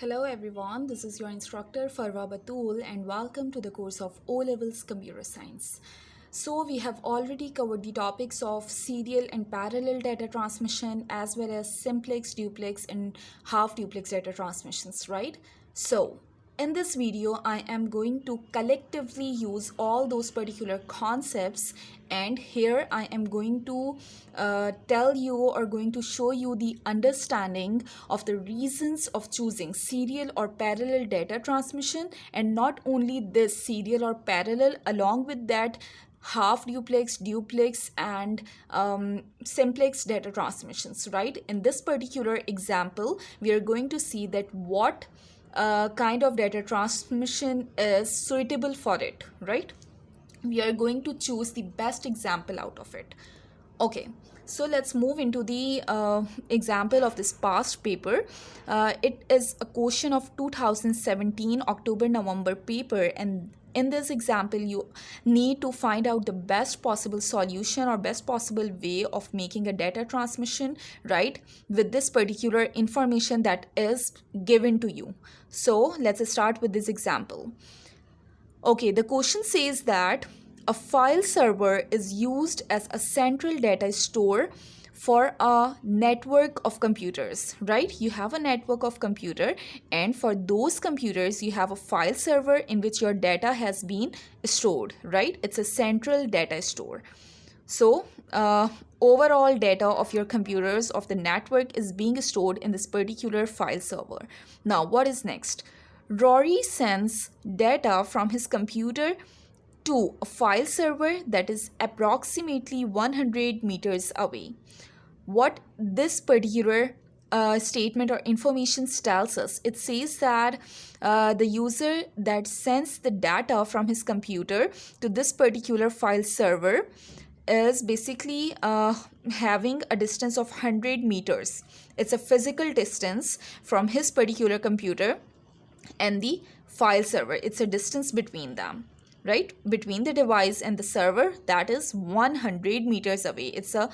Hello everyone, this is your instructor Farwa Batul and welcome to the course of O-Levels Computer Science. So we have already covered the topics of serial and parallel data transmission as well as simplex, duplex and half duplex data transmissions, right? So in this video, I am going to collectively use all those particular concepts, and here I am going to tell you or going to show you the understanding of the reasons of choosing serial or parallel data transmission, and not only this serial or parallel, along with that half duplex, duplex and simplex data transmissions, right? In this particular example, we are going to see that what kind of data transmission is suitable for it, right? We are going to choose the best example out of it. Okay, so let's move into the example of this past paper. It is a question of 2017 October-November paper, and in this example you need to find out the best possible solution or best possible way of making a data transmission, right, with this particular information that is given to you. So let's start with this example. Okay, the question says that a file server is used as a central data store for a network of computers, right? You have a network of computer, and for those computers you have a file server in which your data has been stored, right? It's a central data store. So overall data of your computers of the network is being stored in this particular file server. Now what is next? Rory sends data from his computer to a file server that is approximately 100 meters away. What this particular statement or information tells us, it says that the user that sends the data from his computer to this particular file server is basically having a distance of 100 meters. It's a physical distance from his particular computer and the file server. It's a distance between them, right? Between the device and the server, that is 100 meters away. It's a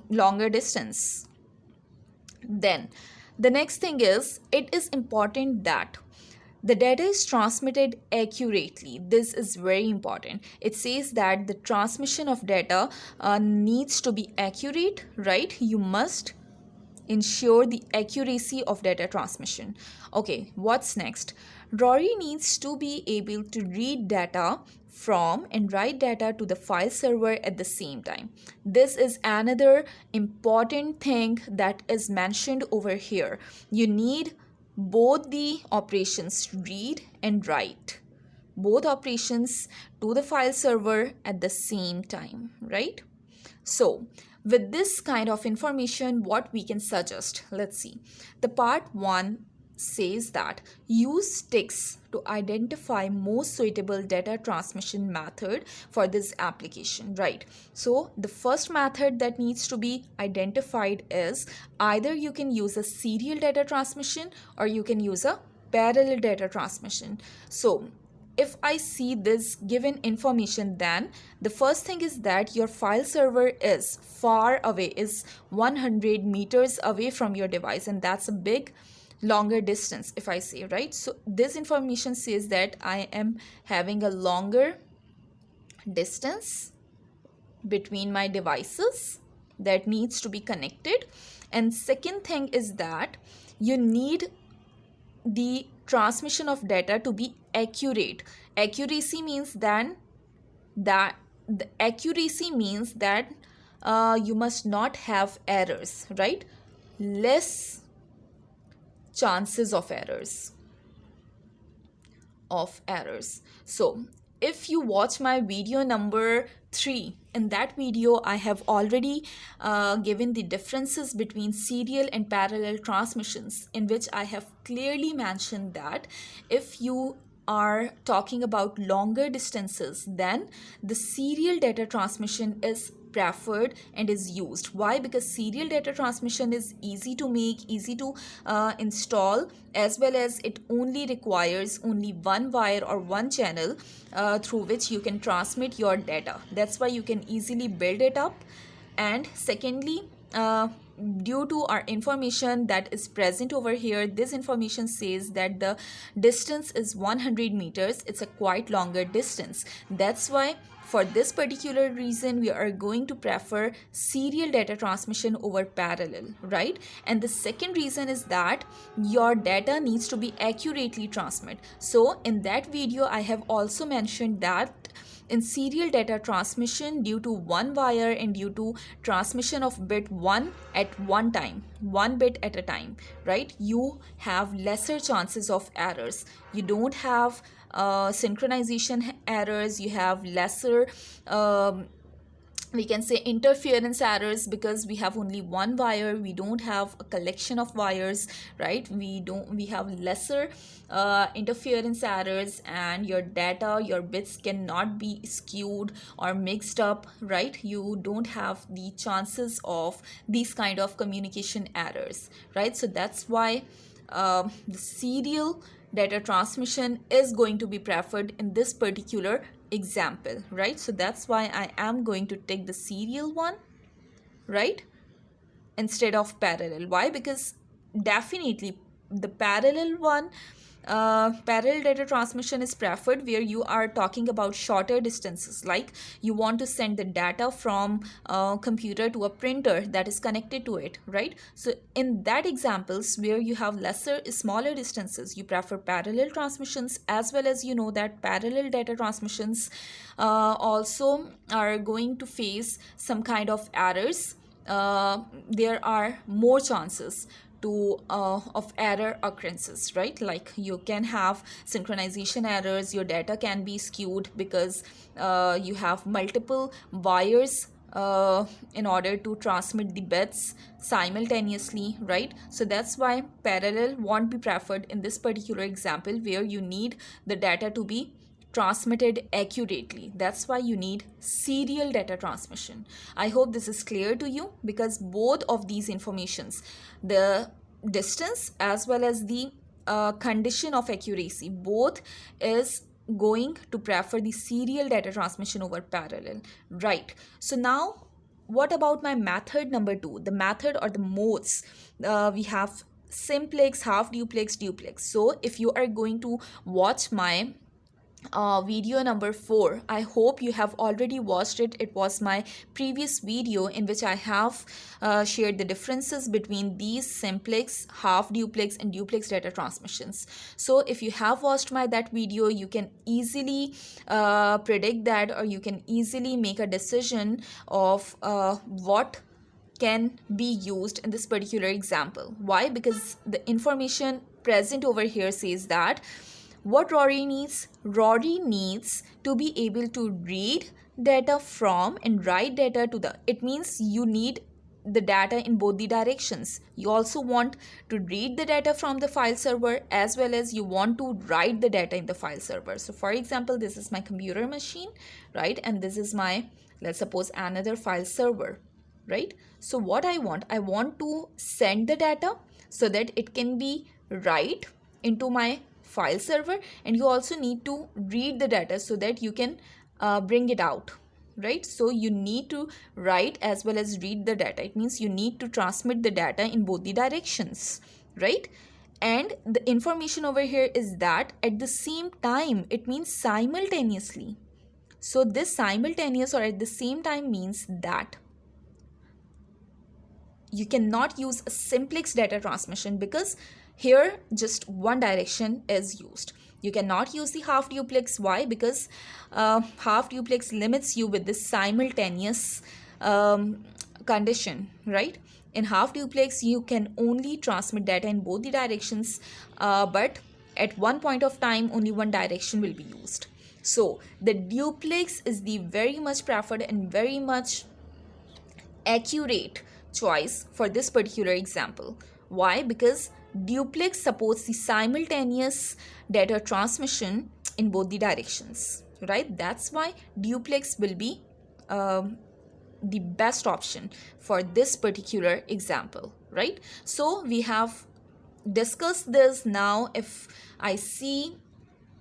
longer distance. Then the next thing is, it is important that the data is transmitted accurately. This is very important. It says that the transmission of data needs to be accurate, right? You must ensure the accuracy of data transmission. Okay, what's next? Rory needs to be able to read data from and write data to the file server at the same time. This is another important thing that is mentioned over here. You need both the operations, read and write, both operations to the file server at the same time, right? So with this kind of information, what we can suggest, let's see. The part 1 says that use sticks to identify most suitable data transmission method for this application, right? So the first method that needs to be identified is either you can use a serial data transmission or you can use a parallel data transmission. So if I see this given information, then the first thing is that your file server is far away, is 100 meters away from your device, and that's a big longer distance if I say, right? So this information says that I am having a longer distance between my devices that needs to be connected. And second thing is that you need the transmission of data to be accurate. Accuracy means then that the accuracy means that you must not have errors, right? Less chances of errors. So if you watch my video number 3, in that video I have already given the differences between serial and parallel transmissions, in which I have clearly mentioned that if you are talking about longer distances, then the serial data transmission is preferred and is used. Why? Because serial data transmission is easy to make, easy to install, as well as it only requires only one wire or one channel through which you can transmit your data. That's why you can easily build it up. And secondly, due to our information that is present over here, this information says that the distance is 100 meters. It's a quite longer distance. That's why for this particular reason we are going to prefer serial data transmission over parallel, right? And the second reason is that your data needs to be accurately transmitted. So in that video I have also mentioned that in serial data transmission, due to one wire and due to transmission of bit 1 at one time, one bit at a time, right, you have lesser chances of errors. You don't have synchronization errors. You have lesser we can say interference errors, because we have only one wire. We don't have a collection of wires, right? We have lesser interference errors, and your data, your bits cannot be skewed or mixed up, right? You don't have the chances of these kind of communication errors, right? So that's why the serial data transmission is going to be preferred in this particular example, right? So that's why I am going to take the serial one, right, instead of parallel. Why? Because definitely the parallel one, parallel data transmission is preferred where you are talking about shorter distances, like you want to send the data from a computer to a printer that is connected to it, right? So in that examples where you have smaller distances, you prefer parallel transmissions, as well as you know that parallel data transmissions also are going to face some kind of errors. There are more chances of error occurrences, right? Like you can have synchronization errors. Your data can be skewed because you have multiple wires in order to transmit the bits simultaneously, right? So that's why parallel won't be preferred in this particular example where you need the data to be transmitted accurately. That's why you need serial data transmission. I hope this is clear to you, because both of these informations, the distance as well as the condition of accuracy, both is going to prefer the serial data transmission over parallel, right? So now what about my method number 2, the method or the modes? We have simplex, half duplex, duplex. So if you are going to watch my video number 4, I hope you have already watched it. It was my previous video in which I have shared the differences between these simplex, half duplex and duplex data transmissions. So if you have watched that video, you can easily predict that, or you can easily make a decision of what can be used in this particular example. Why? Because the information present over here says that what Rory needs? Rory needs to be able to read data from and write data to the. It means you need the data in both the directions. You also want to read the data from the file server, as well as you want to write the data in the file server. So for example, this is my computer machine, right? And this is my, let's suppose, another file server, right? So what I want to send the data so that it can be write into my file server, and you also need to read the data so that you can bring it out, right? So you need to write as well as read the data. It means you need to transmit the data in both the directions, right? And the information over here is that at the same time, it means simultaneously. So this simultaneous or at the same time means that you cannot use a simplex data transmission, because here just one direction is used. You cannot use the half duplex. Why? Because half duplex limits you with this simultaneous condition, right? In half duplex, you can only transmit data in both the directions, but at one point of time, only one direction will be used. So the duplex is the very much preferred and very much accurate choice for this particular example. Why? Because duplex supports the simultaneous data transmission in both the directions, right? That's why duplex will be the best option for this particular example, right? So we have discussed this. Now if I see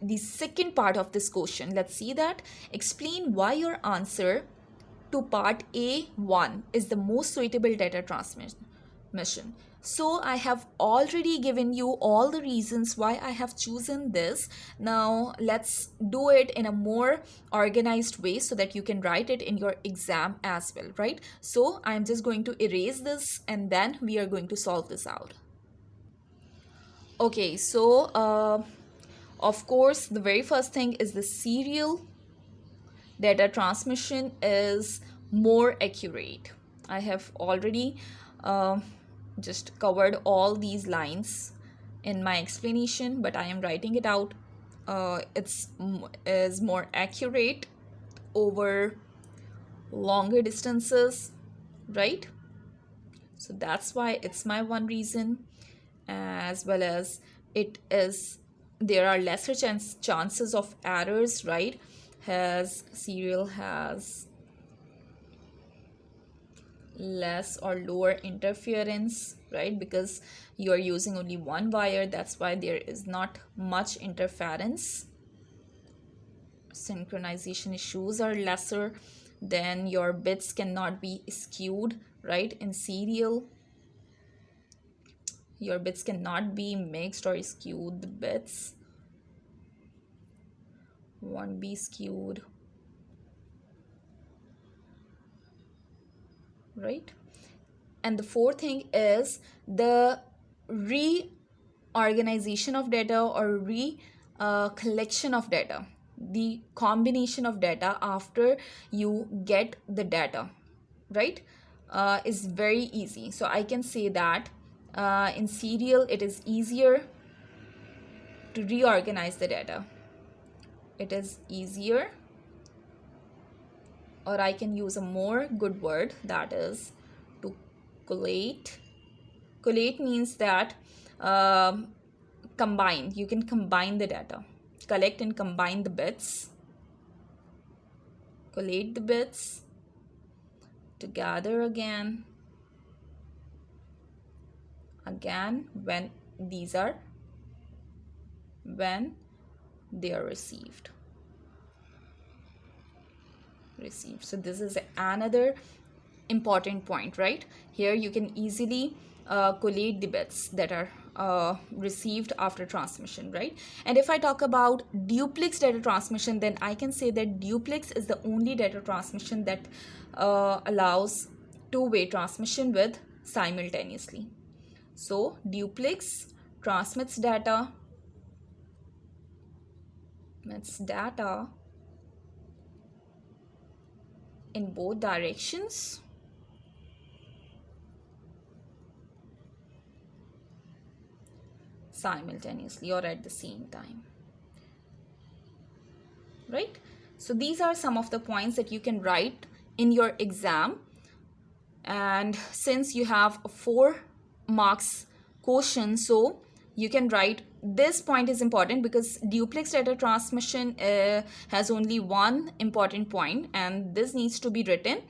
the second part of this question, let's see that. Explain why your answer to part A1 is the most suitable data transmission. mission. So I have already given you all the reasons why I have chosen this. Now let's do it in a more organized way so that you can write it in your exam as well, right? So I'm just going to erase this and then we are going to solve this out. Okay, so of course the very first thing is the serial data transmission is more accurate. I have already just covered all these lines in my explanation, but I am writing it out. Is more accurate over longer distances, right? So that's why it's my one reason, as well as there are lesser chances of errors, right? Serial has less or lower interference, right? Because you are using only one wire, that's why there is not much interference. Synchronization issues are lesser, then your bits cannot be skewed, right? In serial, your bits cannot be mixed or skewed. The bits won't be skewed, right? And the fourth thing is the reorganization of data or collection of data, the combination of data after you get the data, right? Is very easy. So I can say that in serial it is easier to reorganize the data. It is easier, or I can use a more good word, that is to collate. Collate means that combine. You can combine the data, collect and combine the bits, collate the bits together again when they are received. So this is another important point, right? Here you can easily collate the bits that are received after transmission, right? And if I talk about duplex data transmission, then I can say that duplex is the only data transmission that allows two-way transmission with simultaneously. So duplex transmits data in both directions simultaneously or at the same time, right? So these are some of the points that you can write in your exam. And since you have a 4 marks question, so you can write this point is important because duplex data transmission has only one important point, and this needs to be written.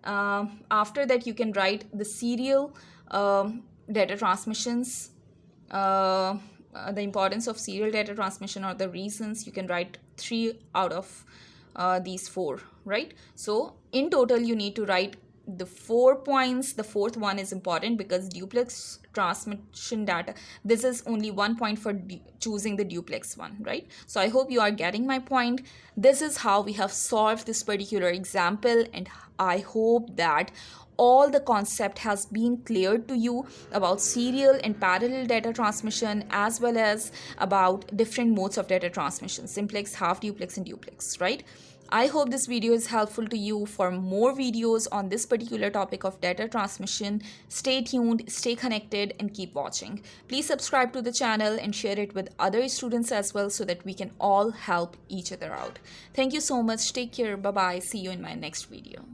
After that you can write the serial data transmissions, the importance of serial data transmission or the reasons. You can write 3 out of these 4, right? So in total you need to write the 4 points. The fourth one is important because duplex transmission data, this is only 1 point for choosing the duplex one, right? So I hope you are getting my point. This is how we have solved this particular example, and I hope that all the concept has been cleared to you about serial and parallel data transmission, as well as about different modes of data transmission: simplex, half duplex, and duplex, right? I hope this video is helpful to you. For more videos on this particular topic of data transmission, stay tuned, stay connected, and keep watching. Please subscribe to the channel and share it with other students as well so that we can all help each other out. Thank you so much. Take care. Bye-bye. See you in my next video.